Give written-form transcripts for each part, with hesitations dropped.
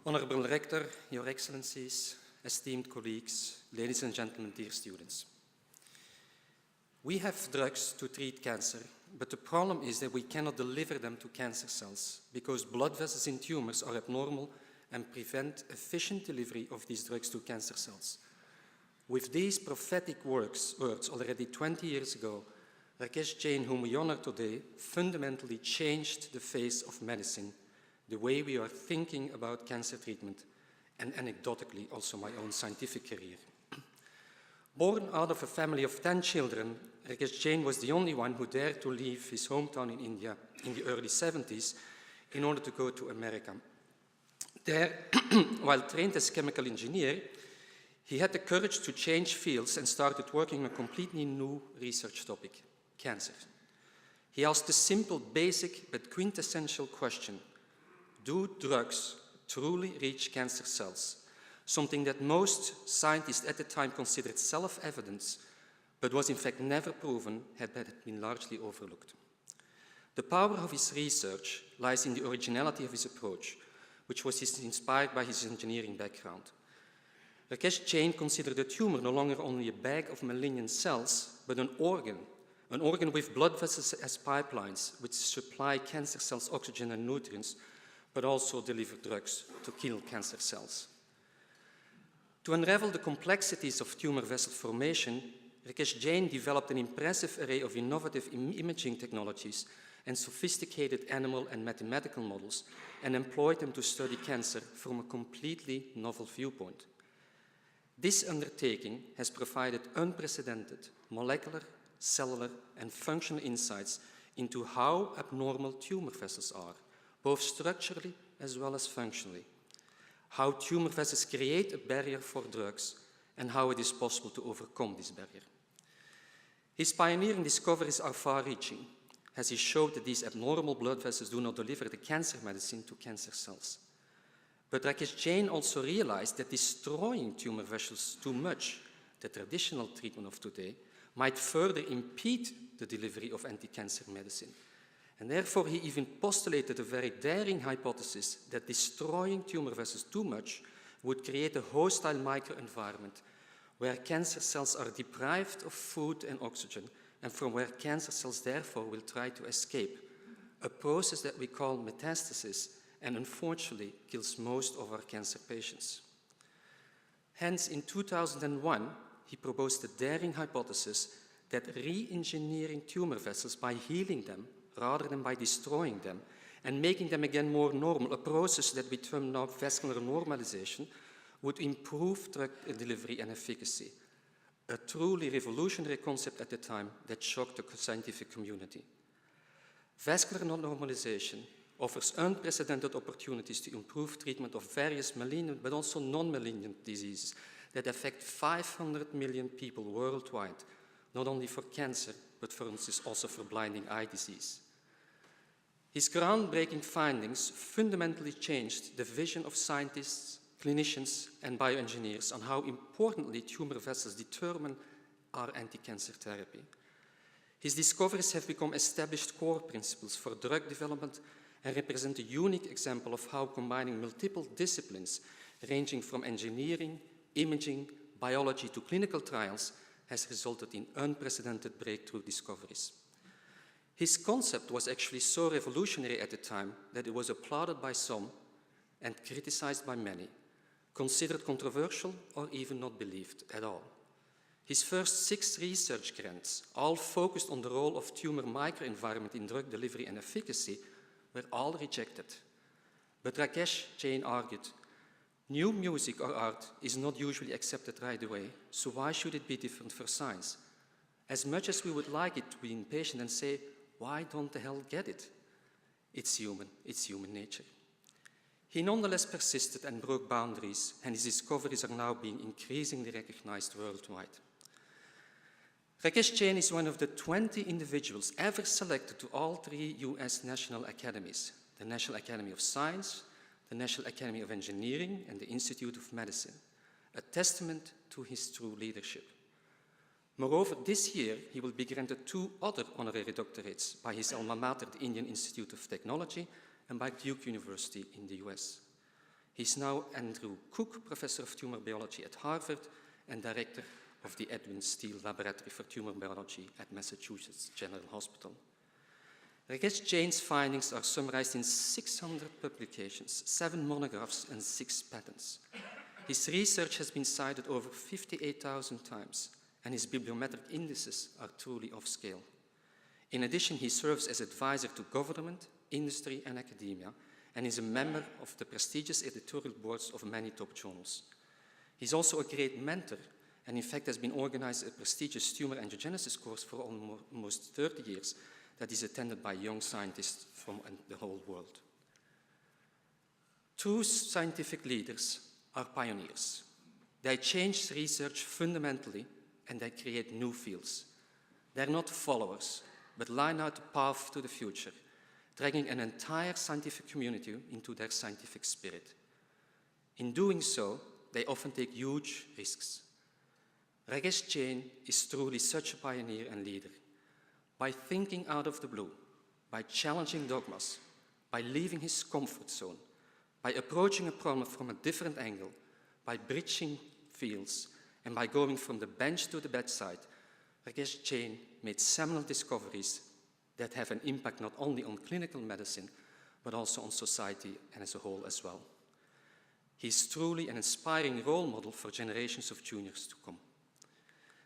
Honorable Rector, Your Excellencies, esteemed colleagues, ladies and gentlemen, dear students. We have drugs to treat cancer, but the problem is that we cannot deliver them to cancer cells because blood vessels in tumors are abnormal and prevent efficient delivery of these drugs to cancer cells. With these prophetic words already 20 years ago, Rakesh Jain, whom we honor today, fundamentally changed the face of medicine, the way we are thinking about cancer treatment, and anecdotally also my own scientific career. Born out of a family of 10 children, Rakesh Jain was the only one who dared to leave his hometown in India in the early 70s in order to go to America. There, while trained as chemical engineer, he had the courage to change fields and started working on a completely new research topic, cancer. He asked the simple, basic, but quintessential question: do drugs truly reach cancer cells? Something that most scientists at the time considered self-evident, but was in fact never proven, had been largely overlooked. The power of his research lies in the originality of his approach, which was inspired by his engineering background. Rakesh Jain considered a tumor no longer only a bag of malignant cells, but an organ with blood vessels as pipelines, which supply cancer cells oxygen and nutrients, but also deliver drugs to kill cancer cells. To unravel the complexities of tumor vessel formation, Rakesh Jain developed an impressive array of innovative imaging technologies and sophisticated animal and mathematical models, and employed them to study cancer from a completely novel viewpoint. This undertaking has provided unprecedented molecular, cellular, and functional insights into how abnormal tumor vessels are, both structurally as well as functionally, how tumor vessels create a barrier for drugs, and how it is possible to overcome this barrier. His pioneering discoveries are far-reaching, as he showed that these abnormal blood vessels do not deliver the cancer medicine to cancer cells. But Rakesh Jain also realized that destroying tumor vessels too much, the traditional treatment of today, might further impede the delivery of anti-cancer medicine. And therefore, he even postulated a very daring hypothesis that destroying tumor vessels too much would create a hostile microenvironment where cancer cells are deprived of food and oxygen, and from where cancer cells therefore will try to escape, a process that we call metastasis, and unfortunately kills most of our cancer patients. Hence, in 2001, he proposed a daring hypothesis that re-engineering tumor vessels by healing them rather than by destroying them and making them again more normal, a process that we term now vascular normalization, would improve drug delivery and efficacy. A truly revolutionary concept at the time that shocked the scientific community. Vascular normalization offers unprecedented opportunities to improve treatment of various malignant but also non-malignant diseases that affect 500 million people worldwide, not only for cancer, but for instance also for blinding eye disease. His groundbreaking findings fundamentally changed the vision of scientists, clinicians, and bioengineers on how importantly tumor vessels determine our anti-cancer therapy. His discoveries have become established core principles for drug development and represent a unique example of how combining multiple disciplines, ranging from engineering, imaging, biology to clinical trials, has resulted in unprecedented breakthrough discoveries. His concept was actually so revolutionary at the time that it was applauded by some and criticized by many, considered controversial or even not believed at all. His first 6 research grants, all focused on the role of tumor microenvironment in drug delivery and efficacy, were all rejected. But Rakesh Jain argued, new music or art is not usually accepted right away, so why should it be different for science? As much as we would like it to be impatient and say, why don't the hell get it? It's human nature. He nonetheless persisted and broke boundaries, and his discoveries are now being increasingly recognized worldwide. Rakesh Jain is one of the 20 individuals ever selected to all 3 US national academies, the National Academy of Science, the National Academy of Engineering, and the Institute of Medicine, a testament to his true leadership. Moreover, this year he will be granted 2 other honorary doctorates by his alma mater, the Indian Institute of Technology, and by Duke University in the US. He's now Andrew Cook Professor of Tumor Biology at Harvard and Director of the Edwin Steele Laboratory for Tumor Biology at Massachusetts General Hospital. Rakesh Jain's findings are summarized in 600 publications, 7 monographs, and 6 patents. His research has been cited over 58,000 times, and his bibliometric indices are truly off scale. In addition, he serves as advisor to government, industry, and academia, and is a member of the prestigious editorial boards of many top journals. He's also a great mentor, and in fact has been organized a prestigious tumor angiogenesis course for almost 30 years that is attended by young scientists from the whole world. True scientific leaders are pioneers. They change research fundamentally and they create new fields. They're not followers, but line out the path to the future, dragging an entire scientific community into their scientific spirit. In doing so, they often take huge risks. Rakesh Jain is truly such a pioneer and leader. By thinking out of the blue, by challenging dogmas, by leaving his comfort zone, by approaching a problem from a different angle, by bridging fields, and by going from the bench to the bedside, Rakesh Jain made seminal discoveries that have an impact not only on clinical medicine, but also on society and as a whole as well. He is truly an inspiring role model for generations of juniors to come.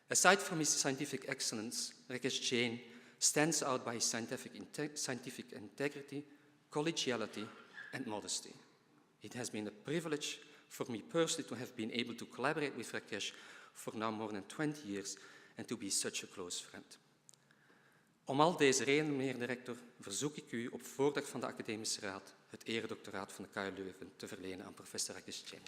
Aside from his scientific excellence, Rakesh Jain stands out by his scientific integrity, collegiality, and modesty. It has been a privilege for me personally to have been able to collaborate with Rakesh for now more than 20 years and to be such a close friend. Om al deze redenen, meneer de rector, verzoek ik u op voordracht van de Academische Raad het eredoctoraat van de KU Leuven te verlenen aan professor Rakesh Jain.